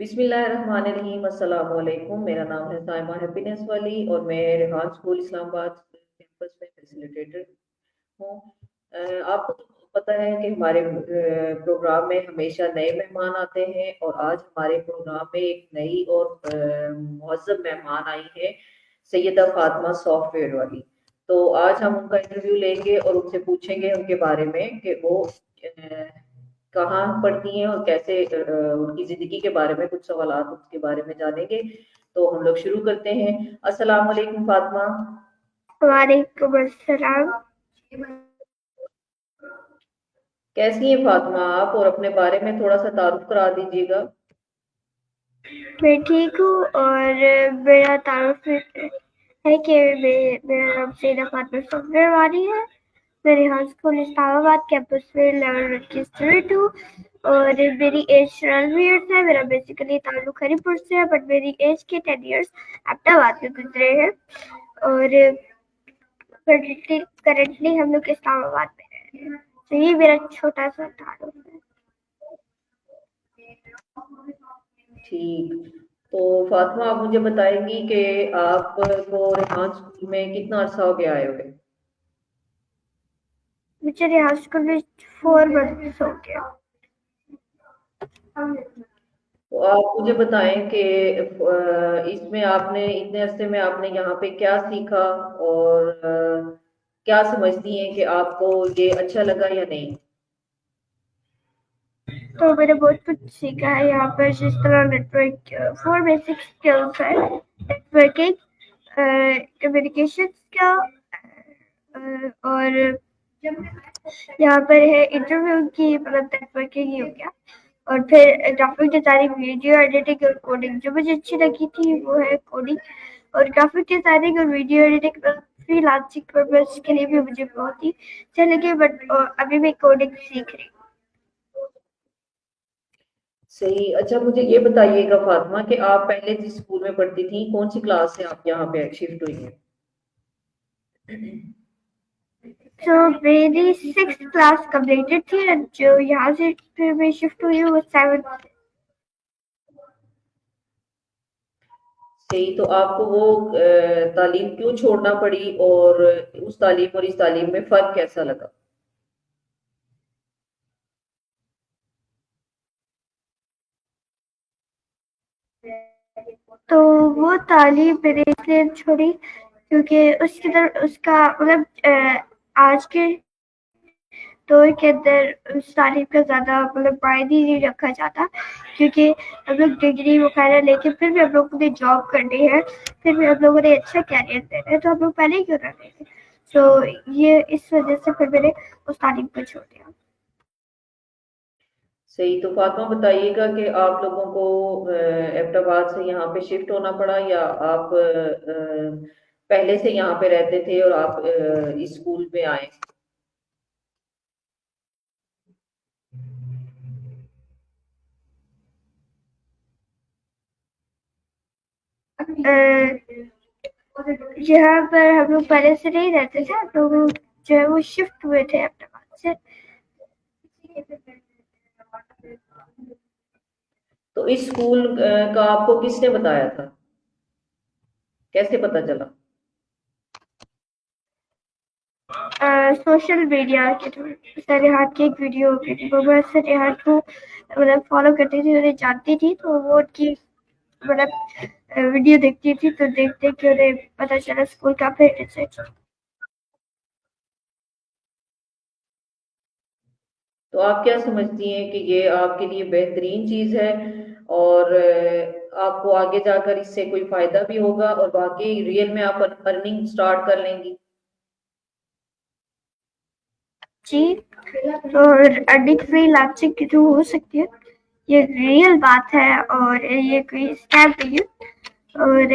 बिस्मिल्लाहिर्रहमानिर्रहीम। अस्सलाम वालेकुम। मेरा नाम है साइमा हैप्पीनेस वाली और मैं रेहान स्कूल इस्लामाबाद कैंपस में फैसिलिटेटर हूँ। आपको तो पता है कि हमारे प्रोग्राम में हमेशा नए मेहमान आते हैं और आज हमारे प्रोग्राम में एक नई और मुअज़्ज़म मेहमान आई है, सैयदा फातिमा सॉफ्टवेयर वाली। तो आज हम उनका इंटरव्यू लेंगे और उनसे पूछेंगे उनके बारे में कि वो कहाँ पढ़ती हैं और कैसे उनकी जिंदगी के बारे में कुछ सवालात उसके बारे में जानेंगे। तो हम लोग शुरू करते हैं। अस्सलाम वालेकुम फातिमा। वालेकुम अस्सलाम। कैसी हैं फातिमा आप, और अपने बारे में थोड़ा सा तारुफ करा दीजिएगा। मैं ठीक हूँ और मेरा तारुफ है कि मेरा नाम सैयदा फातिमा सॉफ्टवेयर वाली है। मैं रेहान स्कूल इस्लामाबाद कैंपस में लेवल 1 की स्टूडेंट हूँ और मेरी एज 12 ईयर्स है। मेरा बेसिकली ताल्लुक हरीपुर से है बट मेरी एज के 10 ईयर्स अहमदाबाद में गुजरे हैं और करंटली हम लोग इस्लामाबाद में रह रहे हैं। तो ये मेरा छोटा सा तारुफ है। ठीक। तो फातिमा आप मुझे बताएंगी कि आपको रेहान स्कूल में कितना अरसा हो गया आए हुए। मुझे रेहान स्कूल में 4 मंथ्स हो गया। तो आप मुझे बताएं कि इसमें आपने इतने अरसे में आपने यहाँ पे क्या सीखा और क्या समझती हैं कि आपको ये अच्छा लगा या नहीं। तो मैंने बहुत कुछ सीखा है यहाँ पर, जिस तरह नेटवर्क 4 बेसिक स्किल्स है: नेटवर्किंग, कम्युनिकेशन स्किल, और यहाँ पर है इंटरव्यू की, मतलब नेटवर्किंग ही हो गया। और फिर ग्राफिक डिजाइनिंग, वीडियो एडिटिंग और कोडिंग। जो मुझे अच्छी लगी थी वो है कोडिंग और ग्राफिक डिजाइनिंग और वीडियो एडिटिंग। फ्रीलांसिंग पर्पस के लिए भी मुझे बहुत ही अच्छा लगे बट अभी मैं कोडिंग सीख रही हूँ। सही। अच्छा मुझे ये बताइएगा फातिमा कि आप पहले जिस स्कूल में पढ़ती थी कौन सी क्लास से आप यहाँ पे शिफ्ट हुई हैं। तो मेरी 6th क्लास कंप्लीटेड थी और जो यहाँ से फिर मैं शिफ्ट हुई हूँ वो 7th। सही। तो आपको वो तालीम क्यों छोड़ना पड़ी और उस तालीम और इस तालीम में फर्क कैसा लगा। तो वो तालीम मैंने इसलिए छोड़ी क्योंकि उसकी तरफ उसका मतलब आज के दौर के अंदर उस तालीम का ज़्यादा मतलब मायने नहीं रखा जाता, क्योंकि हम लोग डिग्री वगैरह लेके फिर भी हम लोगों ने जॉब करनी है, फिर भी हम लोगों ने अच्छा कैरियर देना है, तो हम लोग पहले ही क्यों ना लेते। तो ये इस वजह से फिर मैंने उस तालीम को छोड़ दिया। सही। तो फातिमा बताइएगा कि आप लोगों को एबटाबाद से यहाँ पे शिफ्ट होना पड़ा या आप पहले से यहाँ पे रहते थे और आप इस स्कूल में आए। यहाँ पर हम लोग पहले से नहीं रहते थे, तो वो जो है वो शिफ्ट हुए थे अहमदाबाद से। तो इस स्कूल का आपको किसने बताया था, कैसे पता चला। सोशल मीडिया के थ्रू सरेहान की एक वीडियो थी, वो मैं सरेहान को मतलब फॉलो करती थी, उन्हें जानती थी, तो वो उनकी मतलब वीडियो देखती थी, तो देख देख के उन्हें पता चला स्कूल का फिर से। तो आप क्या समझती हैं कि ये आपके लिए बेहतरीन चीज है और आपको आगे जाकर इससे कोई फायदा भी होगा और वाकई रियल में आप अर्निंग स्टार्ट कर लेंगी। जी, और अर्निंग फ्रीलांसिंग के थ्रू हो सकती है, ये रियल बात है और ये कोई स्कैम नहीं है। और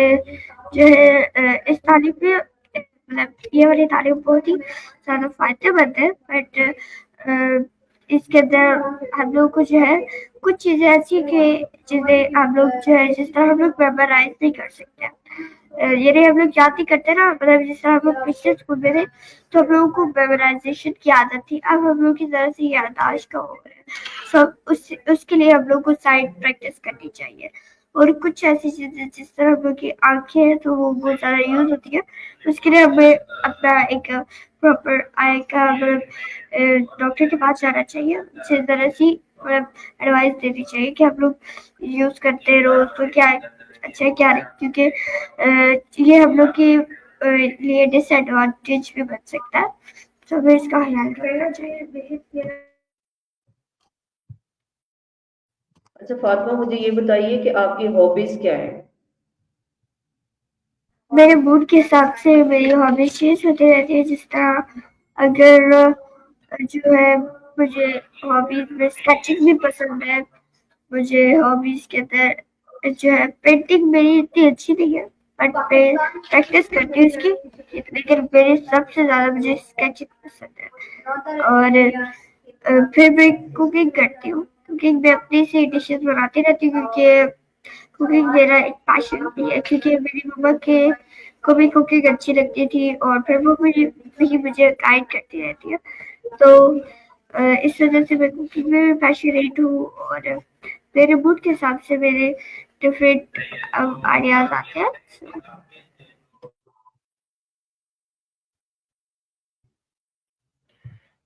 जो है इस तालीम में मतलब ये वाली तालीम बहुत ही ज़्यादा फायदेमंद है, बट इसके अंदर हम लोग को जो है कुछ चीज़ें ऐसी कि जिन्हें हम लोग जो है जिस तरह हम लोग मेमोराइज नहीं कर सकते। यानी हम लोग याद नहीं करते ना, मतलब जिस तरह हम लोग पिछले स्कूल में थे तो हम लोगों को मेमोराइजेशन की आदत थी, अब हम लोग की ज़रा सी याददाश्त कम हो गई है। सब उसके लिए हम लोग को साइड प्रैक्टिस करनी चाहिए। और कुछ ऐसी चीजें जिस तरह हम लोग की आंखें हैं तो वो बहुत ज्यादा यूज होती है, तो उसके लिए हमें अपना एक प्रॉपर आई का मतलब डॉक्टर के पास जाना चाहिए, उसे जरा सी मतलब एडवाइस देनी चाहिए कि हम लोग यूज करते हैं रोज तो क्या अच्छा है क्या नहीं, क्योंकि ये हम लोग के लिए डिसएडवांटेज भी बन सकता है, तो हमें इसका ख्याल रखना चाहिए। अच्छा फातिमा, मुझे ये बताइए कि आपकी हॉबीज क्या है? मेरे मूड के हिसाब से मेरी हॉबीज चेंज होती रहती है, जिस तरह अगर जो है मुझे हॉबीज में स्केचिंग भी पसंद है, मुझे हॉबीज के अंदर जो है पेंटिंग मेरी इतनी अच्छी नहीं है बट मैं प्रैक्टिस करती हूँ इसकी, लेकिन मेरी सबसे ज्यादा मुझे स्केचिंग पसंद है। और फिर मैं कुकिंग करती हूँ, कुकिंग में अपनी सी डिशेस बनाती रहती हूँ, क्योंकि कुकिंग मेरा एक पैशन भी है, क्योंकि मेरी मम्मा के को भी कुकिंग अच्छी लगती थी और फिर वो मुझे गाइड करती रहती है, तो इस वजह से मैं कुकिंग में भी पैशनेट हूँ। और मेरे मूड के हिसाब से मेरे डिफरेंट आइडियाज आते हैं।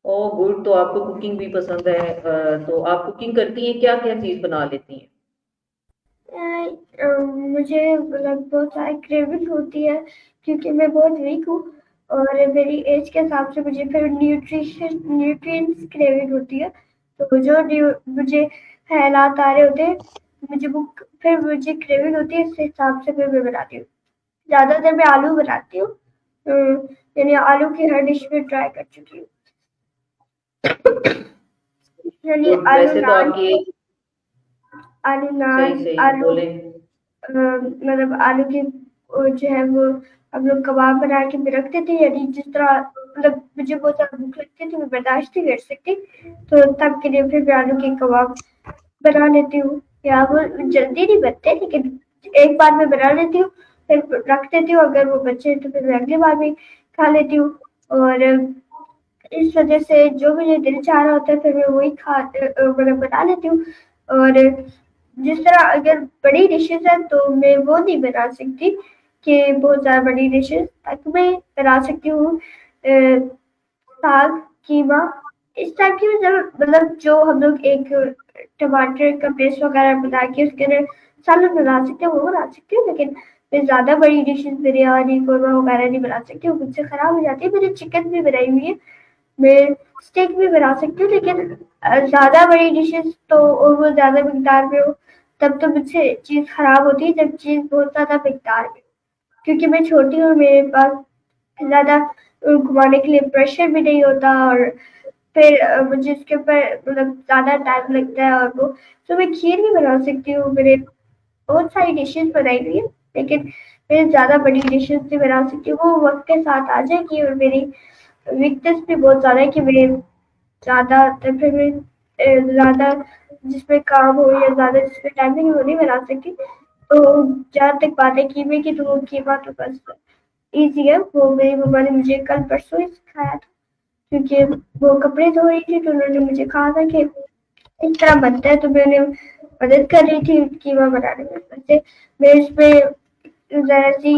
ओ गुड, तो आपको कुकिंग भी पसंद है। तो आप कुकिंग करती हैं, क्या क्या चीज बना लेती हैं? मुझे मतलब बहुत सारी क्रेविंग होती है, क्योंकि मैं बहुत वीक हूँ और मेरी एज के हिसाब से मुझे फिर न्यूट्रिएंट्स क्रेविंग होती है, तो जो मुझे ख्यालात आ रहे होते हैं मुझे वो फिर मुझे क्रेविंग होती है, इस हिसाब से फिर मैं बनाती हूँ। ज्यादातर मैं आलू बनाती हूँ, यानी आलू की हर डिश में ट्राई कर चुकी हूँ, यानी गुड, वैसे तो आपकी एज आलू सही नान, सही आलू बोले। मतलब आलू की जो है वो हम लोग कबाब बना के भी रखते थे, यानी जिस तरह मतलब मुझे बहुत ज्यादा भूख लगती थी, मैं बर्दाश्त नहीं कर सकती, तो तब के लिए फिर मैं आलू के कबाब बना लेती हूँ। या वो जल्दी नहीं बनते, लेकिन एक बार मैं बना लेती हूँ, फिर रख देती हूँ, अगर वो बचे तो फिर मैं अगली बार भी खा लेती हूँ। और इस वजह से जो मुझे दिल चाह रहा होता है फिर मैं वही मतलब बना लेती हूँ। और जिस तरह अगर बड़ी डिशेज है तो मैं वो नहीं बना सकती कि बहुत ज्यादा बड़ी डिशेज, तो मैं बना सकती हूँ साग, कीमा, इस टाइप की मतलब जो हम लोग एक टमाटर का पेस्ट वगैरह बना के उसके अंदर सैलड बना सकते हैं वो बना सकती हूँ, लेकिन मैं ज्यादा बड़ी डिशेज बिरयानी कोरमा वगैरह नहीं बना सकती, वो मुझसे खराब हो जाती है। मैंने चिकन भी बनाई हुई है, मैं स्टेक भी बना सकती हूँ, लेकिन ज़्यादा बड़ी डिशेज़ तो और वो ज़्यादा मिकदार में हो, तब तो मुझसे चीज़ खराब होती है, जब चीज़ बहुत ज़्यादा मिकदार में, क्योंकि मैं छोटी हूँ, मेरे पास ज़्यादा घुमाने के लिए प्रेशर भी नहीं होता, और फिर मुझे इसके ऊपर मतलब ज़्यादा टाइम लगता है, और वो तो मैं खीर भी बना सकती हूँ, मेरे बहुत सारी डिशेज़ बनाई हुई है, लेकिन मैं ज़्यादा बड़ी डिशेज़ नहीं बना सकती, वो वक़्त के साथ आ जाएगी। और मेरी वीकनेस भी बहुत ज़्यादा है कि मैं ज़्यादा टेम्परेमेंट ज़्यादा जिसमें काम हो या ज़्यादा जिसमें टाइमिंग हो नहीं बना सकती। तो जहाँ तक बात है कीमे की, तो वो कीमा तो बस ईज़ी है, वो मेरी मम्मा ने मुझे कल परसों ही सिखाया था, क्योंकि वो कपड़े धो रही थी तो उन्होंने मुझे कहा था कि इस तरह बनता है, तो मैं उन्हें मदद कर रही थी कीमा बनाने में। वैसे मैं इसमें ज़रा सी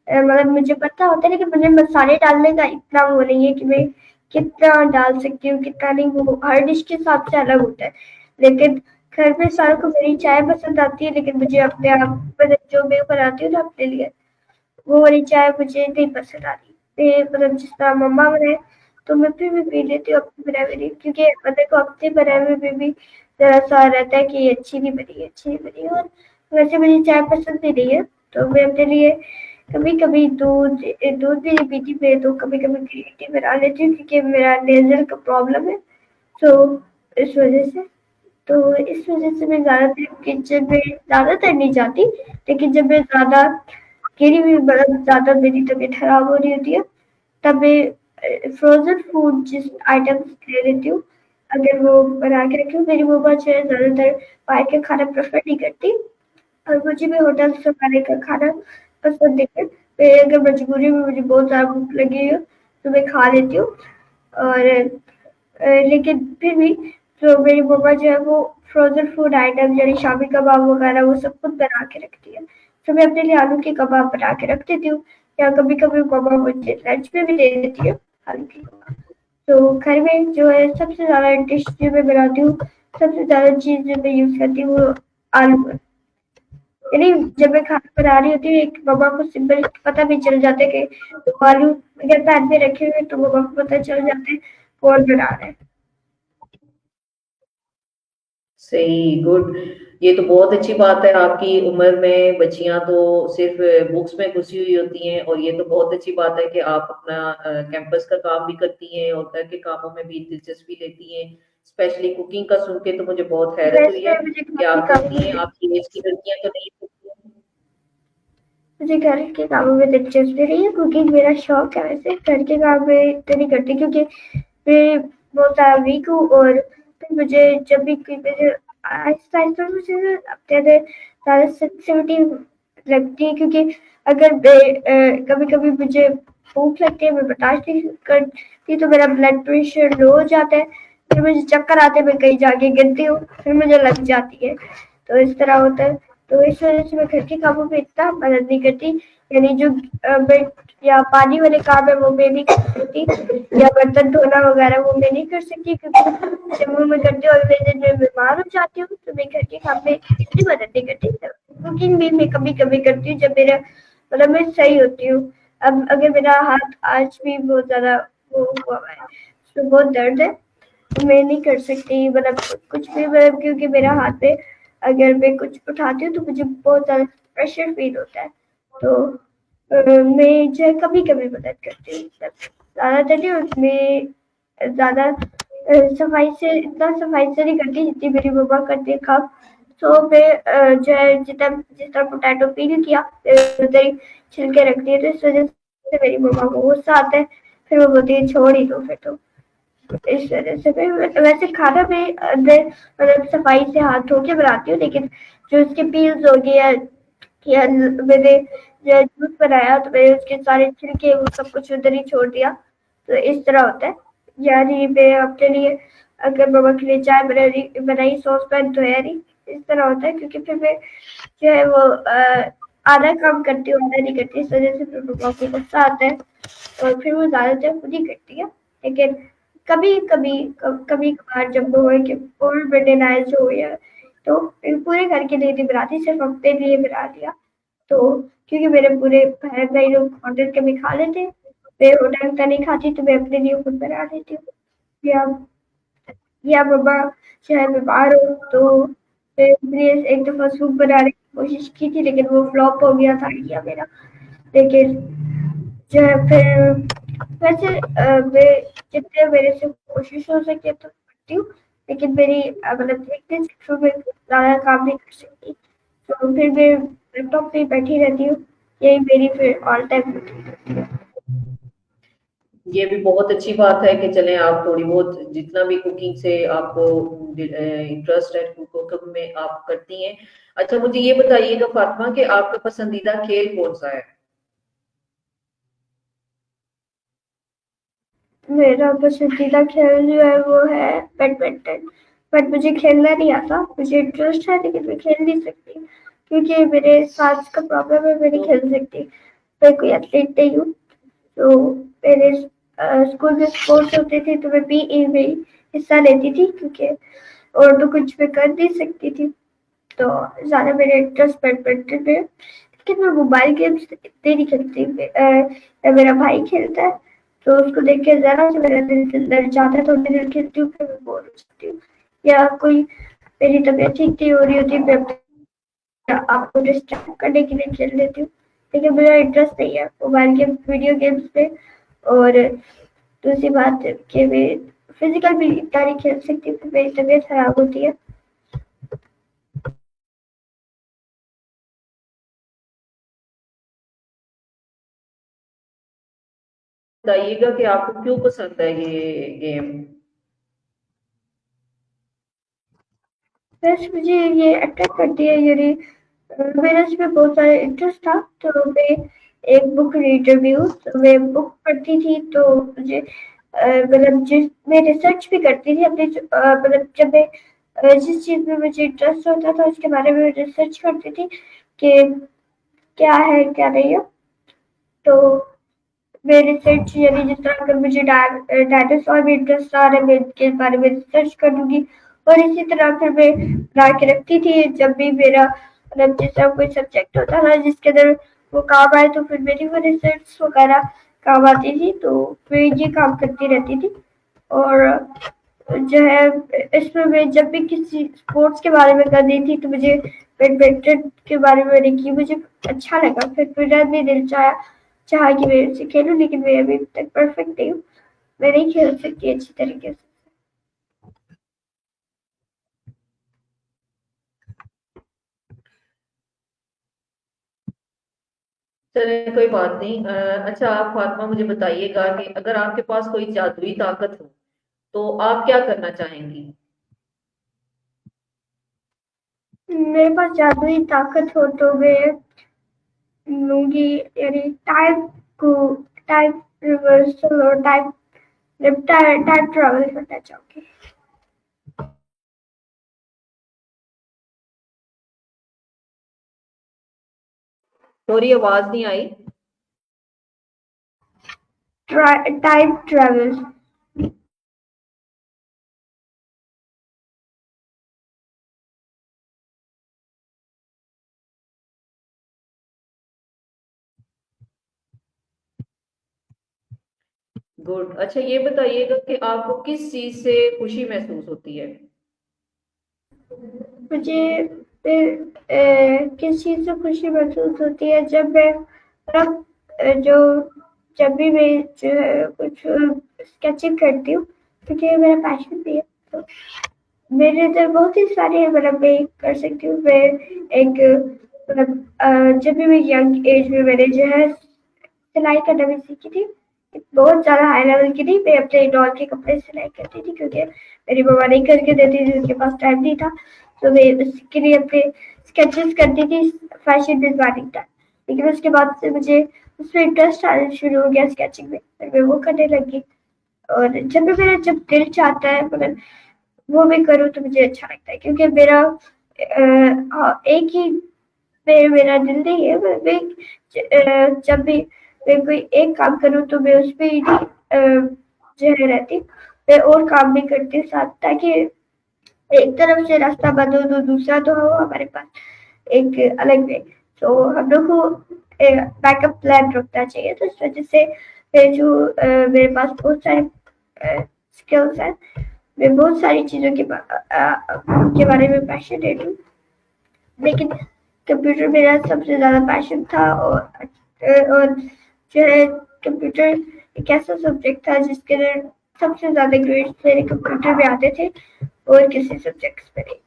मतलब मुझे पता होता है, लेकिन मुझे मसाले डालने का इतना वो नहीं है कि मैं कितना डाल सकती हूँ कितना नहीं, वो हर डिश के हिसाब से अलग होता है। लेकिन घर में सारों को मेरी चाय पसंद आती है, लेकिन मुझे अपने आप मतलब जो मैं बनाती हूँ ना अपने लिए, वो वाली चाय मुझे नहीं पसंद आती। मैं मतलब जिस तरह मम्मा बनाए तो मैं फिर भी पी लेती हूँ अपने बनाए हुए, क्योंकि मतलब को अपने बनाए हुए में भी ज़रा सा रहता है कि ये अच्छी नहीं बनी, अच्छी नहीं बनी। और वैसे मुझे चाय पसंद भी नहीं है, तो मैं अपने लिए कभी-कभी दूध भी नहीं पीती मैं, तो कभी-कभी ग्रीन टी बना लेती हूँ, क्योंकि मेरा नेज़ल का प्रॉब्लम है, तो इस वज़ह से। तो इस वज़ह से मैं ज़्यादातर किचन में ज़्यादातर नहीं जाती, लेकिन जब मैं ज़्यादा गिरी हुई मतलब ज़्यादा मेरी तबीयत खराब हो रही होती है, तब मैं फ्रोज़न फूड जिस आइटम्स ले लेती हूँ, अगर वो बना के रखी हूँ। मेरी मम्मा जो है ज़्यादातर बाहर का खाना प्रेफ़र नहीं करती, और मुझे भी होटल से खाने का खाना पसंद नहीं है। मैं अगर मजबूरी में मुझे बहुत ज़्यादा भूख लगी हो, तो मैं खा लेती हूँ। और लेकिन फिर भी तो मेरी मम्मा जो है वो फ्रोज़न फूड आइटम यानी शामी कबाब वगैरह वो सब खुद बना के रखती है। तो मैं अपने लिए आलू के कबाब बना के रख देती हूँ या कभी-कभी मम्मा मुझे लंच में भी दे देती है आलू के कबाब। तो घर में जो है सबसे ज़्यादा डिश जो मैं बनाती हूँ, सबसे ज़्यादा चीज़ जो मैं यूज़ करती हूँ वो आलू है। यानी जब मैं खाना बना रही होती हूँ एक मम्मा को सिंपल पता भी चल जाता है कि वो आलू अगर पैन में रखे हुए हैं तो मम्मा को पता चल जाता है कौन बना रहा है। सही, गुड। ये तो बहुत अच्छी बात है, आपकी उम्र में बच्चियां तो सिर्फ बुक्स में घुसी हुई होती हैं, और ये तो बहुत अच्छी बात है कि आप अपना कैंपस का काम भी करती हैं और घर के कामों में भी दिलचस्पी लेती हैं। स्पेशली कुकिंग का सुन के तो मुझे बहुत हैरत हुई वैसे है मुझे कि घर के आप कामों करती हैं, में आपकी एज की लड़कियां तो नहीं करती हैं। मुझे घर के कामों में दिलचस्पी नहीं है, कुकिंग मेरा शौक है। वैसे घर के काम में इतना नहीं करती क्योंकि मैं बहुत ज़्यादा वीक हूँ और फिर मुझे जब भी कोई मुझे आहिस्ता-आहिस्ता मुझे ना अपने अंदर ज़्यादा सेंसिटिविटी लगती है क्योंकि अगर मैं कभी-कभी मुझे भूख लगती है, मैं बर्दाश्त नहीं करती तो मेरा ब्लड प्रेशर लो हो जाता है, फिर मुझे चक्कर आते हैं, मैं कहीं जाके गिरती हूँ, फिर मुझे लग जाती है। तो इस तरह होता है। तो इस वज़ह से मैं घर के कामों में इतना मदद नहीं करती, यानी जो मैं या पानी वाले काम है वो मैं नहीं कर सकती या बर्तन धोना वगैरह वो मैं नहीं कर सकती क्योंकि जब वो मैं करती हूँ अगले दिन मैं बीमार हो जाती हूँ तो मैं घर के काम में इतनी मदद नहीं करती। कुकिंग भी मैं कभी-कभी करती हूँ जब मेरा मतलब मैं सही होती हूँ। अब अगर मेरा हाथ आज भी बहुत ज़्यादा वो हुआ हुआ है, तो बहुत दर्द है, तो मैं नहीं कर सकती मतलब कुछ भी मतलब क्योंकि मेरा हाथ पे अगर मैं कुछ उठाती हूँ तो मुझे बहुत ज़्यादा प्रेशर फ़ील होता है। तो मैं जो है कभी-कभी मदद करती हूँ मतलब ज़्यादातर नहीं मैं ज़्यादा सफाई से इतना सफाई से नहीं करती जितनी मेरी मम्मा करती है काम। तो मैं जो है जिस तरह पोटैटो पील किया उधर ही छिलके रख दिए तो इस वज़ह से मेरी मम्मा को गुस्सा आता है। फिर वो बोलती है छोड़ ही दो फिर तो। इस वज़ह से मैं वैसे खाना मैं अंदर मतलब सफाई से हाथ धो के बनाती हूँ लेकिन जो उसके पील्स हो गए या मैंने जो जूस बनाया तो मैंने उसके सारे छिलके वो सब कुछ उधर ही छोड़ दिया। तो इस तरह होता है। यानी मैं अपने लिए अगर मम्मा के लिए चाय बनाई सॉस पैन धोया नहीं, इस तरह होता है क्योंकि फिर मैं जो है वो आधा काम करती हूँ, आधा नहीं करती। इस वज़ह से फिर मम्मा को गुस्सा आता है और फिर वो ज़्यादातर खुद ही करती है। लेकिन कभी-कभी कभी-कभार जब वो है कि फुल वेटेनाइज़्ड हो या तो पूरे घर के लिए नहीं बनाती, सिर्फ़ अपने लिए बना लिया। तो क्योंकि मेरे पूरे बहन-भाई लोग होटल के भी खा लेते हैं, मैं होटल का नहीं खाती तो मैं अपने लिए खुद बना लेती हूँ। या या मम्मा जो है बीमार हो तो मैं अपने लिए एक दफ़ा सूप बनाने की कोशिश की थी लेकिन वो फ्लॉप हो गया था आइडिया मेरा। लेकिन जो है फिर वैसे मैं जितने मेरे से कोशिश हो सके तो करती हूँ, लेकिन मेरी मतलब वीकनेस के थ्रू मैं ज़्यादा काम नहीं कर सकती। तो फिर मैं लैपटॉप पे ही बैठी रहती हूँ, यही मेरी फिर ऑल टाइम रूटीन रहती है। ये भी बहुत अच्छी बात है कि चलें आप थोड़ी बहुत जितना भी कुकिंग से आपको इंटरेस्ट है कुकिंग में आप करती हैं। अच्छा, मुझे ये बताइएगा फातिमा कि आपका पसंदीदा खेल कौन सा है? मेरा पसंदीदा खेल जो है वो है बैडमिंटन। बट मुझे खेलना नहीं आता, मुझे इंटरेस्ट है लेकिन मैं खेल नहीं सकती क्योंकि मेरे सांस का प्रॉब्लम है, मैं नहीं खेल सकती। मैं कोई एथलीट नहीं हूँ। तो मेरे स्कूल में स्पोर्ट्स होते थे तो मैं पीई में ही हिस्सा लेती थी क्योंकि और तो कुछ मैं कर नहीं सकती थी। तो ज़्यादा मेरा इंटरेस्ट बैडमिंटन में है। लेकिन मैं मोबाइल गेम्स इतने नहीं खेलती। मेरा भाई खेलता है तो उसको देख के ज़रा सा मेरा दिल लड़ जाता है, थोड़ी देर खेलती हूँ फिर मैं बोर हो जाती हूँ। या कोई मेरी तबीयत ठीक नहीं हो रही होती मैं आपको डिस्ट्रैक्ट करने के लिए खेल लेती हूँ। लेकिन मेरा इंटरेस्ट नहीं है मोबाइल गेम वीडियो गेम्स में। और दूसरी बात कि मैं फिजिकल भी इतना नहीं खेल सकती, फिर मेरी तबीयत खराब होती है। बताइएगा कि आपको क्यों पसंद है ये गेम? बस मुझे ये अट्रैक्ट करती है यानी मेरा इसमें बहुत सारा इंटरेस्ट था तो मैं एक बुक रीडर भी हूँ तो मैं बुक पढ़ती थी तो मुझे मतलब जिस मैं रिसर्च भी करती थी अपनी मतलब जब मैं जिस चीज़ में मुझे इंटरेस्ट होता था उसके बारे में रिसर्च करती थी कि क्या है क्या नहीं है। तो मैं रिसर्च यानी जिस तरह अगर मुझे डायनासोर में इंटरेस्ट आ रहा है मैं इसके बारे में रिसर्च कर लूंगी। और इसी तरह फिर मैं बना के रखती थी जब भी मेरा मतलब जिस तरह कोई सब्जेक्ट होता था जिसके अंदर वो काम आए तो फिर मेरी वो रिसर्च वगैरह काम आती थी तो मैं ये काम करती रहती थी। और जो है इसमें मैं जब भी किसी स्पोर्ट्स के बारे में कर रही थी तो मुझे बैडमिंटन के बारे में मैंने की मुझे अच्छा लगा फिर मेरा भी दिल चाहा कि मैं इसे खेलूं लेकिन मैं अभी तक परफेक्ट नहीं हूँ। मैं नहीं खेल सकती अच्छी तरीके से। चलिए कोई बात नहीं। अच्छा आप फातिमा मुझे बताइएगा कि अगर आपके पास कोई जादुई ताकत हो तो आप क्या करना चाहेंगी? मेरे पास जादुई ताकत हो तो मैं लूंगी यानी को टाइम रिवर्सल और टाइम ट्रैवल करना चाहूंगी। थोड़ी आवाज नहीं आई। Time travel. गुड। अच्छा ये बताइएगा कि आपको किस चीज से खुशी महसूस होती है? मुझे किस चीज़ से खुशी महसूस होती है जब मैं मतलब जो जब भी मैं जो है कुछ स्केचिंग करती हूँ क्योंकि ये मेरा पैशन भी है। तो मेरे अंदर बहुत ही सारे मतलब मैं कर सकती हूँ मैं एक मतलब जब भी मैं यंग एज में मैंने जो है सिलाई करना भी सीखी थी। बहुत ज़्यादा हाई लेवल की नहीं, मैं अपने डॉल के कपड़े सिलाई करती थी क्योंकि मेरी मम्मा नहीं करके देती थी, उनके पास टाइम नहीं था। तो मैं उसके लिए अपने स्केचेस करती थी फैशन डिज़ाइनिंग का। लेकिन उसके बाद से मुझे उसमें इंटरेस्ट आना शुरू हो गया स्केचिंग में, फिर मैं वो करने लगी। और जब दिल चाहता है मतलब वो मैं करूँ तो मुझे अच्छा लगता है क्योंकि मेरा हाँ, एक ही मेरा दिल नहीं है मैं जब भी मैं कोई एक काम करूँ तो मैं उसपे ही नहीं जो है रहती मैं और काम भी करती हूँ साथ ताकि एक तरफ से रास्ता बंद हो तो दूसरा तो हो हमारे पास एक अलग वे। तो हम लोग को बैकअप प्लान रखना चाहिए तो इस वजह से मेरे पास बहुत सारे स्किल्स हैं। मैं बहुत सारी चीज़ों के बारे में पैशनेट हूँ लेकिन कंप्यूटर मेरा सबसे ज़्यादा पैशन था। और जो है कंप्यूटर एक ऐसा सब्जेक्ट था जिसके अंदर सबसे ज़्यादा ग्रेड्स मेरे कंप्यूटर में आते थे और किसी सब्जेक्ट्स में नहीं।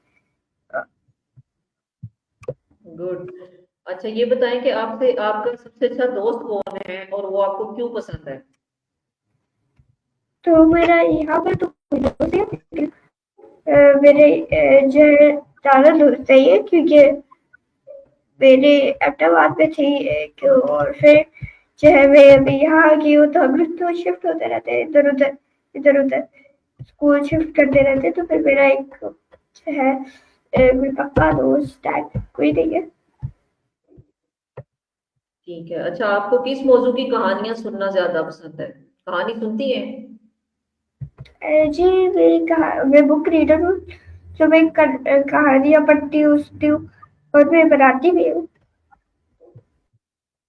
गुड। अच्छा ये बताएं कि आपसे आपका सबसे अच्छा दोस्त कौन है और वो आपको क्यों पसंद है? तो मेरा यहाँ पर तो कोई दोस्त नहीं है, लेकिन मेरे जो है ज़्यादा दोस्त चाहिए क्योंकि मेरे अहमदाबाद में थी एक और फिर जो है मैं अभी यहाँ आ गई हूँ तो हम लोग तो शिफ्ट होते रहते हैं इधर उधर स्कूल शिफ्ट करते रहते हैं तो फिर मेरा एक जो है कोई पक्का दोस्त टाइप कोई नहीं है। ठीक है। अच्छा आपको किस मौजू की कहानियां सुनना ज्यादा पसंद है? कहानी सुनती हैं? जी मैं बुक रीडर हूँ जो मैं कहानियाँ पढ़ती हूँ सुनती हूँ और मैं बनाती भी हूँ।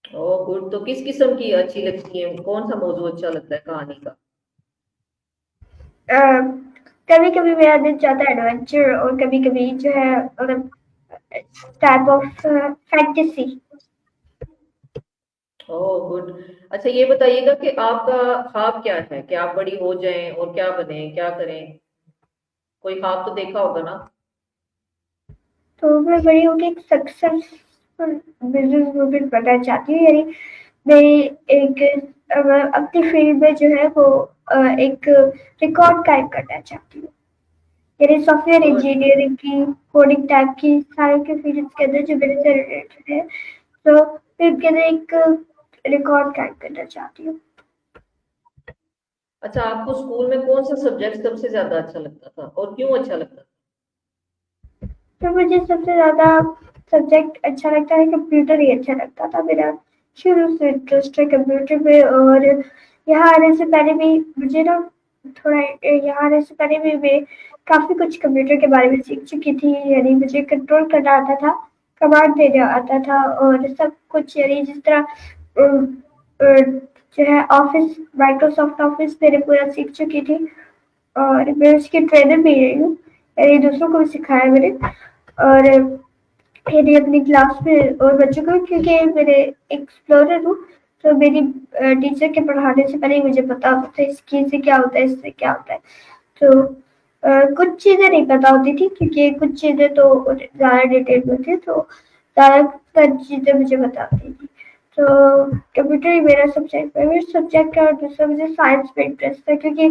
Oh good. तो किस किस्म की अच्छी लगती है? कौन सा मौजू अच्छा लगता है कहानी का? कभी कभी मेरा दिल चाहता है एडवेंचर और कभी कभी जो है मतलब type of fantasy. Oh good. अच्छा ये बताइएगा कि आपका ख्वाब क्या है कि आप बड़ी हो जाएं और क्या बने क्या करें? कोई ख्वाब तो देखा होगा ना? तो मैं बड़ी होकर एक सक्सेसफुल बिजनेस वुमन बनना चाहती हूँ यानी मैं एक अपनी फील्ड में जो है वो एक रिकॉर्ड कायम करना चाहती हूँ यानी सॉफ्टवेयर गुड। इंजीनियरिंग की कोडिंग टाइप की सारे के फील्ड्स के अंदर जो मेरे से रिलेटेड है तो मैं इनके अंदर एक रिकॉर्ड कायम करना चाहती हूँ। अच्छा, आपको स्कूल में कौन सा सब्जेक्ट सबसे ज्यादा अच्छा लगता था और क्यों अच्छा लगता था? तो मुझे सबसे ज़्यादा सब्जेक्ट अच्छा लगता है, कंप्यूटर ही अच्छा लगता था मेरा। शुरू से इंटरेस्ट है कंप्यूटर में, और यहाँ आने से पहले भी मुझे ना थोड़ा यहाँ आने से पहले भी मैं काफ़ी कुछ कंप्यूटर के बारे में सीख चुकी थी। यानी मुझे कंट्रोल करना आता था, कमांड देना आता था, और सब कुछ यानी जिस तरह जो है ऑफिस, माइक्रोसॉफ्ट ऑफिस मैंने पूरा सीख चुकी थी, और मैं उसकी ट्रेनर भी रही हूँ, यानी दूसरों को भी सिखाया मैंने। और मेरी अपनी क्लास में और बच्चों को, क्योंकि मेरे एक्सप्लोरर हूँ, तो मेरी टीचर के पढ़ाने से पहले ही मुझे पता होता था इसकी से क्या होता है, इससे क्या होता है। तो कुछ चीज़ें नहीं पता होती थी, क्योंकि कुछ चीज़ें तो ज़्यादा डिटेल में थी, तो ज़्यादातर चीज़ें मुझे पता होती थी। तो कंप्यूटर ही मेरा सबसे फेवरेट सब्जेक्ट है, और दूसरा मुझे साइंस में इंटरेस्ट है, क्योंकि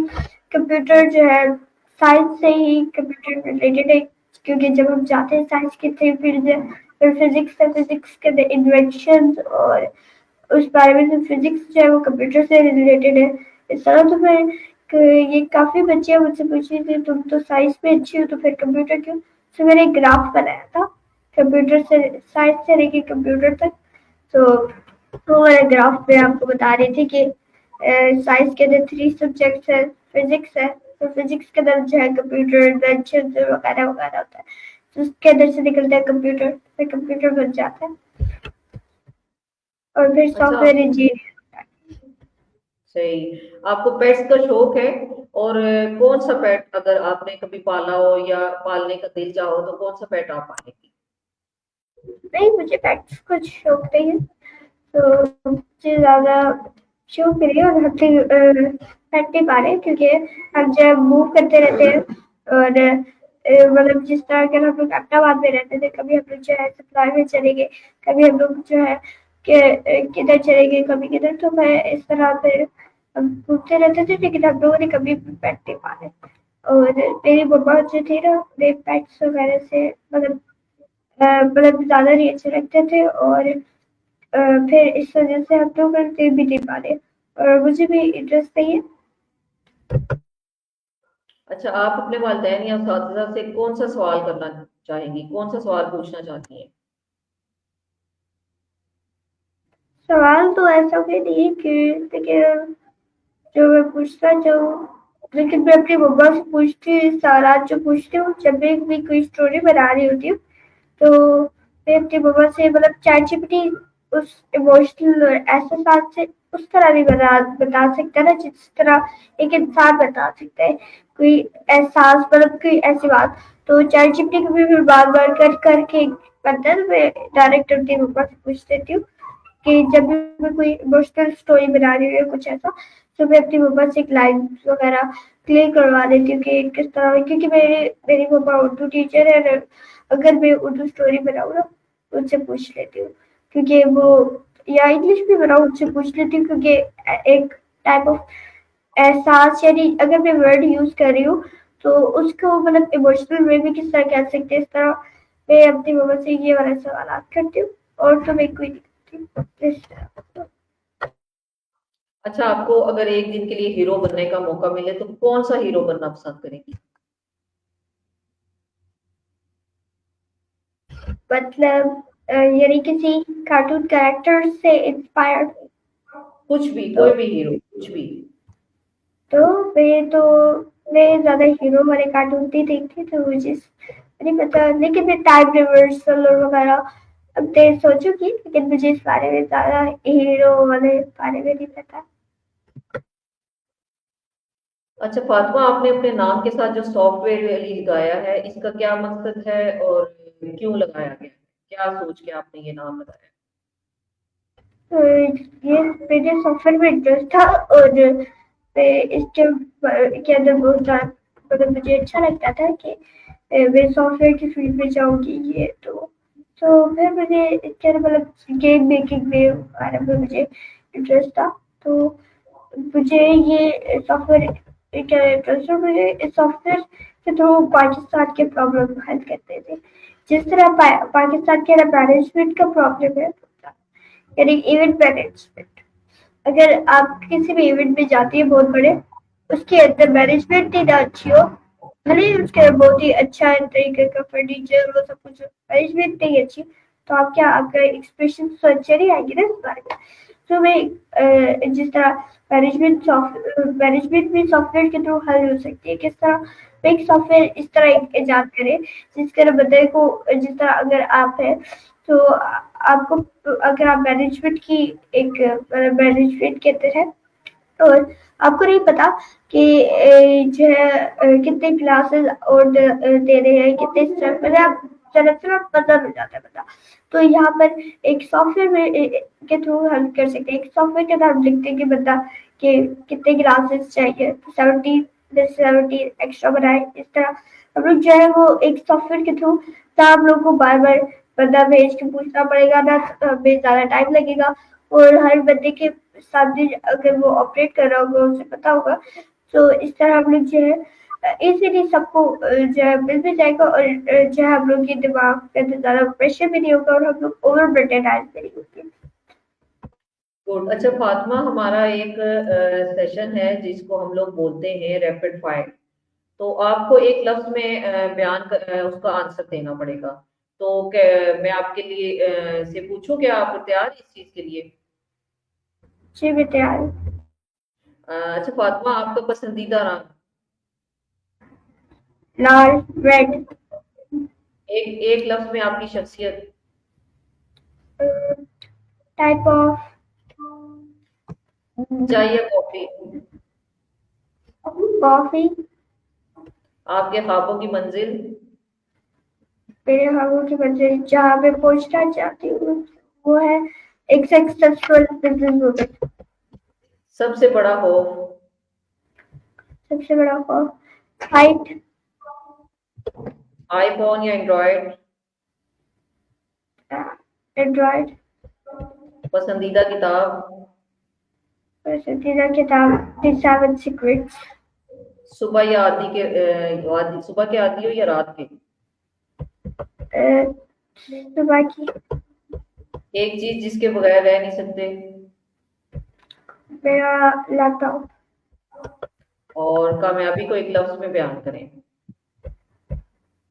कंप्यूटर जो है साइंस से ही कंप्यूटर रिलेटेड है। क्योंकि जब हम जाते हैं साइंस की फील्ड में, फिर फिजिक्स है, फिजिक्स के इन्वेंशन और उस बारे में, जो फिजिक्स जो है वो कंप्यूटर से रिलेटेड है। इस तरह तो मैं ये काफ़ी बच्चियाँ मुझसे पूछी थी, तुम तो साइंस में अच्छी हो तो फिर कंप्यूटर क्यों? तो मैंने एक ग्राफ बनाया था कंप्यूटर से, साइंस से लेके कंप्यूटर तक। तो वो वाले ग्राफ में आपको बता रही थी कि साइंस के अंदर 3 सब्जेक्ट्स है, फिजिक्स है, तो फिजिक्स के अंदर जो है कंप्यूटर इन्वेंशन वगैरह वगैरह होता है, तो उसके अंदर से निकलता है कंप्यूटर, फिर कंप्यूटर बन जाता है, और फिर अच्छा, सॉफ्टवेयर इंजीनियर। सही। आपको पेट्स का शौक है? और कौन सा पेट अगर आपने कभी पाला हो या पालने का दिल चाहो तो कौन सा पेट आप पालेंगी? नहीं, मुझे पेट्स कुछ शौक नहीं है, तो मुझे ज़्यादा शौक नहीं है, और हम पेट नहीं पाले, क्योंकि हम जब मूव करते रहते हैं, और मतलब जिस तरह के हम लोग अहमदाबाद में रहते थे, कभी हम लोग जो है सप्लाई में चले गए, कभी हम लोग जो है किधर चले गए, कभी किधर, तो मैं इस तरह से हम घूमते रहते थे, लेकिन हम लोगों ने कभी भी पेट नहीं पाले। और मेरी मम्मा जो थी ना, उन्हें पेट्स वगैरह से मतलब ज़्यादा नहीं अच्छे लगते थे, और फिर इस वजह से हम लोग फिर भी नहीं पाले, और मुझे भी इंटरेस्ट नहीं है। अच्छा, आप अपने वालिदैन या असातिज़ा से कौन सा सवाल करना चाहेंगी, कौन सा सवाल पूछना चाहती हैं? सवाल तो ऐसा कोई नहीं है कि, लेकिन जो मैं पूछना चाहूँ, लेकिन मैं अपनी मम्मा से पूछती हूँ, सवाल जो पूछती हूँ जब भी कोई स्टोरी बना रही होती हूँ, तो मैं अपनी मम्मा से मतलब चैटजीपीटी उस इमोशनल एहसास से उस तरह नहीं बता सकता ना, जिस तरह एक इंसान बता सकता है कोई एहसास, मतलब कोई ऐसी बात। तो चैटजीपीटी को भी मैं बार बार करके पता है, मैं डायरेक्ट अपनी मम्मा से पूछ देती हूँ कि जब भी मैं कोई इमोशनल स्टोरी बना रही हूँ या कुछ ऐसा, तो मैं अपनी मम्मा से एक लाइन वगैरह क्लियर करवा देती हूँ कि किस तरह, क्योंकि मेरी मम्मा उर्दू टीचर है, और अगर मैं उर्दू स्टोरी बनाऊँ ना, तो उनसे पूछ लेती हूँ, क्योंकि वो, या इंग्लिश भी बनाऊँ उनसे पूछ लेती हूँ, क्योंकि एक टाइप ऑफ एहसास, यानी अगर मैं वर्ड यूज कर रही हूँ, तो उसको मतलब इमोशनल वे में किस तरह कह सकते हैं, इस तरह मैं अपनी मम्मा से ये वाला सवाल करती हूँ, और तो मैं कोई नहीं करती इस तरह। अच्छा, आपको अगर एक दिन के लिए हीरो बनने का मौका मिले तो कौन सा हीरो बनना पसंद करेंगी? मतलब यानी किसी कार्टून कैरेक्टर से इंस्पायर्ड। कुछ भी, तो कोई भी हीरो, कुछ भी। तो मैं ज़्यादा हीरो वाले कार्टून नहीं देखती, तो मुझे नहीं पता, लेकिन मैं टाइम रिवर्सल और वगैरह अब देर सोचूंगी, लेकिन मुझे इस बारे में ज़्यादा हीरो वाले बारे में नहीं पता। अच्छा फातिमा, आपने अपने नाम के साथ जो सॉफ्टवेयर वैली लगाया है, इसका क्या मकसद है और क्यों लगाया गया? क्या सोच के आपने ये नाम लगाया? तो ये मेरे सॉफ्टवेयर में इंटरेस्ट था, और मैं इसके के अंदर बहुत ज़्यादा, मतलब मुझे अच्छा लगता था कि मैं सॉफ्टवेयर की फील्ड में जाऊंगी, ये तो फिर मुझे इसके अंदर मतलब गेम मेकिंग में बारे में मुझे इंटरेस्ट था। तो मुझे ये सॉफ्टवेयर क्या इंटरेस्ट है, मुझे इस सॉफ्टवेयर के थ्रू पाकिस्तान के प्रॉब्लम हल करते थे, जिस तरह पाकिस्तान के मैनेजमेंट का प्रॉब्लम है, यानी इवेंट मैनेजमेंट। अगर आप किसी भी इवेंट में जाती है बहुत बड़े, اس کے اندر مینجمنٹ ہی نہ اچھی ہو، بھلے ہی اس کے بہت ہی اچھا طریقے کا فرنیچر وہ سب کچھ، مینجمنٹ نہیں اچھی، تو آپ کیا آپ کا ایکسپریشن تو اچھا نہیں آئے گی نا اس بارے میں. تو میں جس طرح مینجمنٹ بھی سافٹ ویئر کے تھرو حل ہو سکتی ہے. کس طرح ایک سافٹ ویئر اس طرح ایجاد کرے جس طرح بندے کو، جس طرح اگر آپ ہے تو آپ کو، اگر آپ مینجمنٹ کی ایک مینجمنٹ کے تحت، اور آپ کو نہیں پتا کہ جو ہے کتنے کلاسز اور دے رہے ہیں، کتنے اسٹیپ، پہلے آپ چلنا بدل ہو جاتا ہے بتا. تو یہاں پر ایک سافٹ ویئر میں کے تھرو ہم کر سکتے ہیں. ایک سافٹ ویئر کے اندر ہم لکھتے ہیں کہ بندہ کہ کتنے کلاسز چاہیے، 70 ایکسٹرا بنائے. اس طرح ہم لوگ جو ہے وہ ایک سافٹ ویئر کے تھرو، ہم لوگ کو بار بار بندہ بھیج کے پوچھنا پڑے گا نہ، ہمیں زیادہ ٹائم لگے گا، اور ہر بندے کے سامنے اگر وہ آپریٹ کر رہا ہوگا اسے پتا ہوگا. تو اس طرح ہم لوگ جو ہے ایزیلی سب کو جو ہے مل بھی جائے گا، اور جو ہے ہم لوگ کے دماغ پہ زیادہ پریشر بھی نہیں ہوگا، اور ہم لوگ اوور برڈنائز بھی نہیں ہوگے. گڈ. اچھا فاطمہ، ہمارا ایک سیشن ہے جس کو ہم لوگ بولتے ہیں ریپڈ فائر. تو آپ کو ایک لفظ میں اس کا آنسر دینا پڑے گا. تو میں آپ کے لیے سے پوچھوں کہ آپ تیار ہیں اس چیز کے لیے؟ جی میں تیار ہوں. اچھا فاطمہ، آپ کا پسندیدہ رنگ؟ لال، ریڈ. ایک لفظ میں آپ کی شخصیت؟ ٹائپ آف چائے یا کافی؟ کافی. آپ کے خوابوں کی منزل؟ میرے خوابوں کی منزل جہاں میں پہنچنا چاہتی ہوں وہ ہے ایک سکسیسفل بزنس وومن. سب سے بڑا خوف؟ سب سے بڑا خوف ہائٹ. آئی فون یا اینڈرائڈ؟ اینڈرائڈ. پسندیدہ کتاب؟ پسندیدہ کتاب دی سیون سیکرٹس. صبح یا صبح کے آدھی ہو یا رات کے؟ صبح کی. ایک چیز جس کے بغیر رہ نہیں سکتے؟ میرا لیپ ٹاپ. اور کامیابی کو ایک لفظ میں بیان کریں؟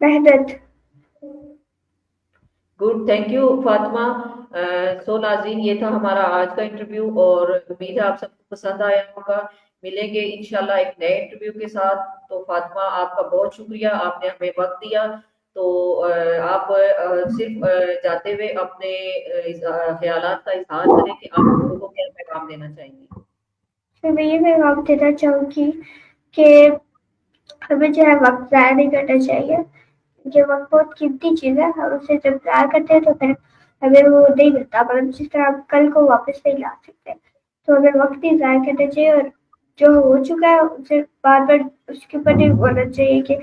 محنت. Good, thank you Fatima. So ناظرین، یہ تھا ہمارا آج کا انٹرویو، اور امید ہے آپ سب کو پسند آیا ہوگا. ملیں گے انشاءاللہ ایک نئے انٹرویو کے ساتھ. تو فاطمہ، آپ کا بہت شکریہ، آپ نے ہمیں وقت دیا. تو آپ صرف جاتے ہوئے اپنے خیالات کا اظہار کریں کہ آپ لوگوں کو کیا پیغام دینا چاہیں گی. پھر میں یہ پیغام دینا چاہوں گی کہ ہمیں جو ہے وقت ضائع نہیں کرنا چاہیے، کیونکہ وقت بہت قیمتی چیز ہے. ہم اسے جب ضائع کرتے ہیں تو پھر ہمیں وہ نہیں ملتا، مطلب جس طرح ہم کل کو واپس نہیں لا سکتے. تو ہمیں وقت ہی ضائع کرنا چاہیے، اور جو ہو چکا ہے اسے بار بار اس کے اوپر نہیں بولنا چاہیے کہ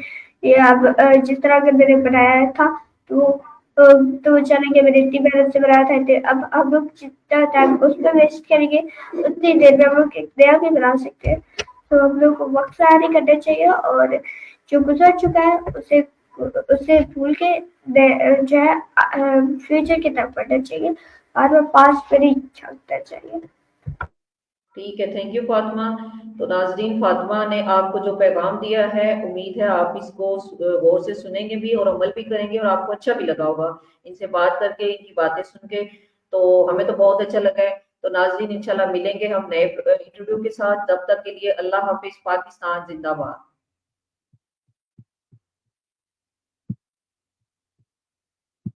یہ اب جس طرح اگر میں نے بنایا تھا تو تو چلیں گے، میں نے اتنی محنت سے بنایا تھا، اب ہم لوگ جتنا ٹائم اس میں ویسٹ کریں گے اتنی دیر میں ہم لوگ ایک نیا بھی بنا سکتے ہیں. تو ہم لوگ کو وقت ضائع نہیں کرنا چاہیے، اور جو گزر چکا ہے اسے بھول کے جو ہے فیوچر کی طرف بڑھنا چاہیے، اور وہ پاسٹ پہ نہیں جھانکنا چاہیے. ٹھیک ہے، تھینک یو فاطمہ. تو ناظرین، فاطمہ نے آپ کو جو پیغام دیا ہے، امید ہے آپ اس کو غور سے سنیں گے بھی اور عمل بھی کریں گے، اور آپ کو اچھا بھی لگا ہوگا ان سے بات کر کے، ان کی باتیں سن کے. تو ہمیں تو بہت اچھا لگا ہے. تو ناظرین، انشاءاللہ ملیں گے ہم نئے انٹرویو کے ساتھ. تب تک کے لیے اللہ حافظ. پاکستان زندہ باد.